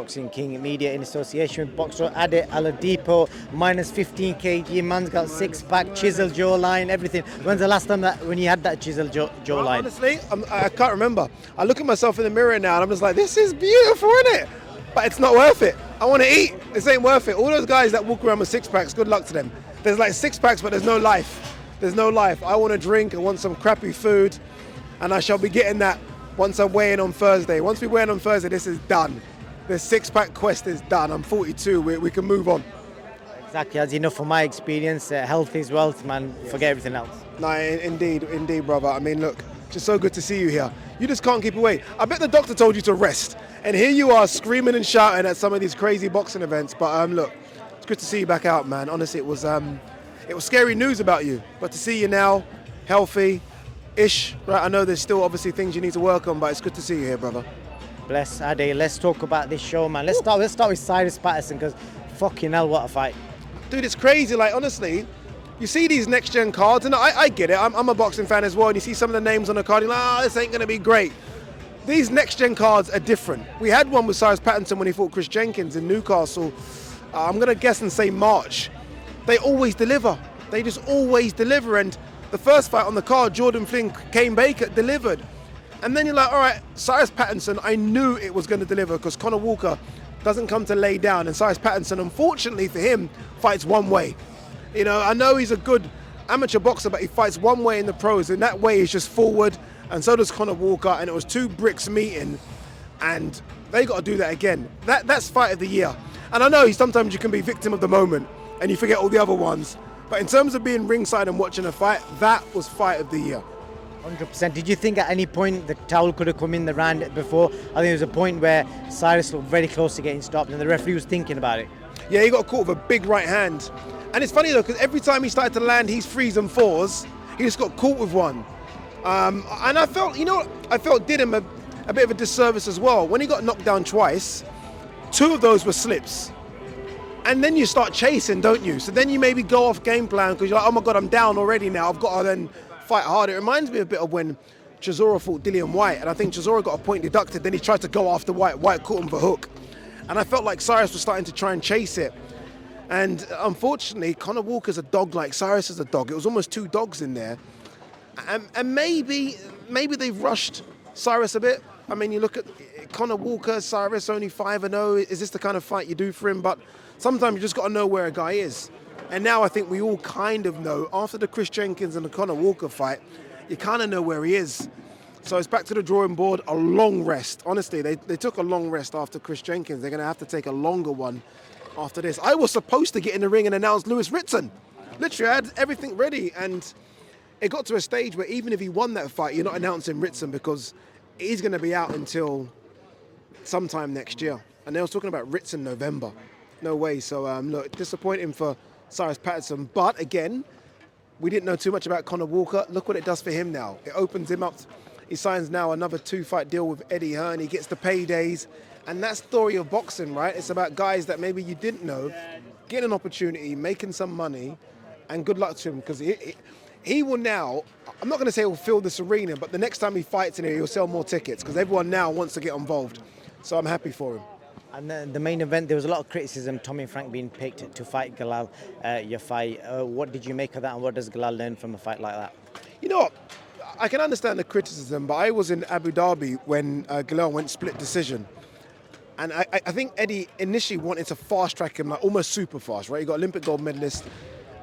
Boxing King Media in association with boxer Oladipo, minus 15 kg. Man's got six-pack, chiseled jawline, everything. When's the last time when you had that chiseled jawline? Honestly, I can't remember. I look at myself in the mirror now and I'm just like, this is beautiful, isn't it? But it's not worth it. I want to eat. This ain't worth it. All those guys that walk around with six-packs, good luck to them. There's like six-packs, but there's no life. There's no life. I want to drink. I want some crappy food. And I shall be getting that once I weigh in on Thursday. Once we weigh in on Thursday, this is done. The six-pack quest is done. I'm 42. We can move on. Exactly. As you know, from my experience, health is wealth, man. Forget everything else. No, indeed, brother. I mean, look, just so good to see you here. You just can't keep away. I bet the doctor told you to rest. And here you are screaming and shouting at some of these crazy boxing events. But look, it's good to see you back out, man. Honestly, it was scary news about you. But to see you now, healthy-ish, right? I know there's still obviously things you need to work on, but it's good to see you here, brother. Bless Ade. Let's talk about this show, man. Let's start with Cyrus Patterson, because fucking hell, what a fight. Dude, it's crazy. Like, honestly, you see these next-gen cards, and I get it. I'm a boxing fan as well, and you see some of the names on the card, you're like, this ain't going to be great. These next-gen cards are different. We had one with Cyrus Patterson when he fought Chris Jenkins in Newcastle. I'm going to guess and say March. They always deliver. They just always deliver. And the first fight on the card, Jordan Flynn, Kane Baker, delivered. And then you're like, all right, Cyrus Patterson, I knew it was going to deliver because Conor Walker doesn't come to lay down. And Cyrus Patterson, unfortunately for him, fights one way. You know, I know he's a good amateur boxer, but he fights one way in the pros, and that way is just forward. And so does Conor Walker, and it was two bricks meeting, and they got to do that again. That's fight of the year. And I know sometimes you can be victim of the moment, and you forget all the other ones. But in terms of being ringside and watching a fight, that was fight of the year. 100%. Did you think at any point the towel could have come in the round before? I think there was a point where Cyrus looked very close to getting stopped, and the referee was thinking about it. Yeah, he got caught with a big right hand. And it's funny though, because every time he started to land his threes and fours, he just got caught with one. And I felt, I felt did him a bit of a disservice as well. When he got knocked down twice, two of those were slips. And then you start chasing, don't you? So then you maybe go off game plan because you're like, oh my God, I'm down already now. I've got to then fight hard. It reminds me a bit of when Chisora fought Dillian White. And I think Chisora got a point deducted. Then he tried to go after White. White caught him for hook. And I felt like Cyrus was starting to try and chase it. And unfortunately, Conor Walker's a dog like Cyrus is a dog. It was almost two dogs in there. And maybe they've rushed Cyrus a bit. I mean, you look at Conor Walker, Cyrus only 5-0. Is this the kind of fight you do for him? But sometimes you just got to know where a guy is. And now I think we all kind of know. After the Chris Jenkins and the Conor Walker fight, you kind of know where he is. So it's back to the drawing board, a long rest. Honestly, they took a long rest after Chris Jenkins. They're going to have to take a longer one after this. I was supposed to get in the ring and announce Lewis Ritson. Literally, I had everything ready, and it got to a stage where even if he won that fight, you're not announcing Ritson because he's going to be out until sometime next year. And they was talking about Ritson November. No way. So, look, disappointing for Cyrus Patterson. But again, we didn't know too much about Conor Walker. Look what it does for him now. It opens him up. He signs now another 2-fight deal with Eddie Hearn. He gets the paydays. And that's the story of boxing, right? It's about guys that maybe you didn't know, getting an opportunity, making some money, and good luck to him because he will now, I'm not going to say he'll fill this arena, but the next time he fights in here, he'll sell more tickets because everyone now wants to get involved. So I'm happy for him. And then the main event, there was a lot of criticism, Tommy Frank being picked to fight Galal, your fight. What did you make of that, and what does Galal learn from a fight like that? You know what? I can understand the criticism, but I was in Abu Dhabi when Galal went split decision. And I think Eddie initially wanted to fast track him, like almost super fast, right? He got Olympic gold medalist.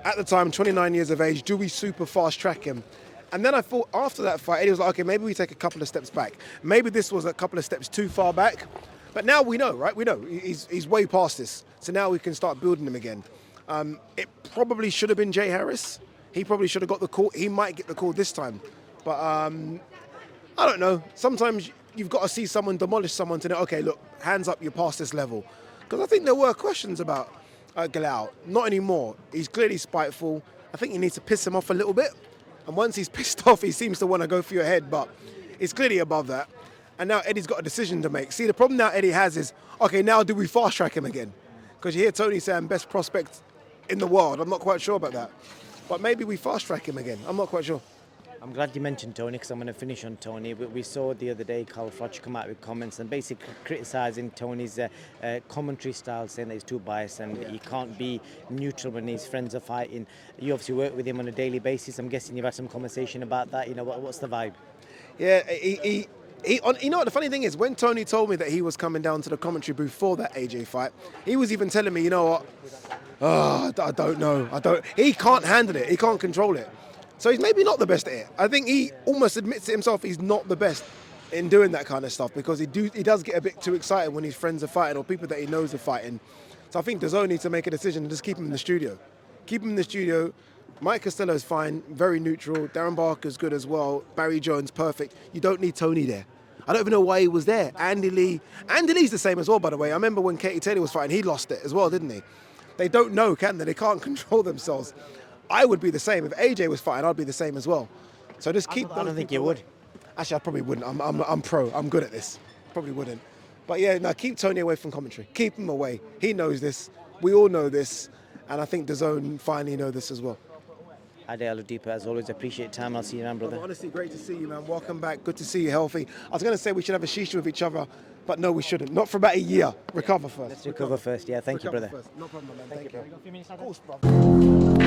At the time, 29 years of age, do we super fast track him? And then I thought after that fight, Eddie was like, okay, maybe we take a couple of steps back. Maybe this was a couple of steps too far back. But now we know, right? We know he's way past this. So now we can start building him again. It probably should have been Jay Harris. He probably should have got the call. He might get the call this time. But I don't know. Sometimes you've got to see someone demolish someone to know, okay, look, hands up, you're past this level. Because I think there were questions about Galal. Not anymore. He's clearly spiteful. I think you need to piss him off a little bit. And once he's pissed off, he seems to want to go for your head. But it's clearly above that. And now Eddie's got a decision to make. See, the problem now Eddie has is, okay, now do we fast track him again? Because you hear Tony saying best prospect in the world. I'm not quite sure about that. But maybe we fast track him again. I'm not quite sure. I'm glad you mentioned Tony because I'm going to finish on Tony. We saw the other day Carl FROCH come out with comments and basically criticising Tony's commentary style, saying that he's too biased and he can't be neutral when his friends are fighting. You obviously work with him on a daily basis. I'm guessing you've had some conversation about that. You know, what's the vibe? Yeah, you know what the funny thing is, when Tony told me that he was coming down to the commentary booth for that AJ fight, he was even telling me, you know what, I don't know, he can't handle it, he can't control it. So he's maybe not the best at it. I think he almost admits to himself he's not the best in doing that kind of stuff because he does get a bit too excited when his friends are fighting or people that he knows are fighting. So I think DAZN needs to make a decision and just keep him in the studio. Keep him in the studio. Mike Costello's fine, very neutral. Darren Barker's good as well. Barry Jones, perfect. You don't need Tony there. I don't even know why he was there. Andy Lee's the same as well, by the way. I remember when Katie Taylor was fighting, he lost it as well, didn't he? They don't know, can they? They can't control themselves. I would be the same. If AJ was fighting, I'd be the same as well. So just keep. I don't think you would. Actually, I probably wouldn't. I'm pro. I'm good at this. Probably wouldn't. But yeah, no, keep Tony away from commentary. Keep him away. He knows this. We all know this. And I think DAZN finally know this as well. Ade Oladipo, as always, appreciate time. I'll see you around, brother. Honestly, great to see you, man. Welcome back. Good to see you healthy. I was going to say we should have a shisha with each other, but no, we shouldn't. Not for about a year. Recover first. Let's recover first. Yeah, thank you, brother. First. No problem, man. Thank you. You got a few minutes, Of course, brother.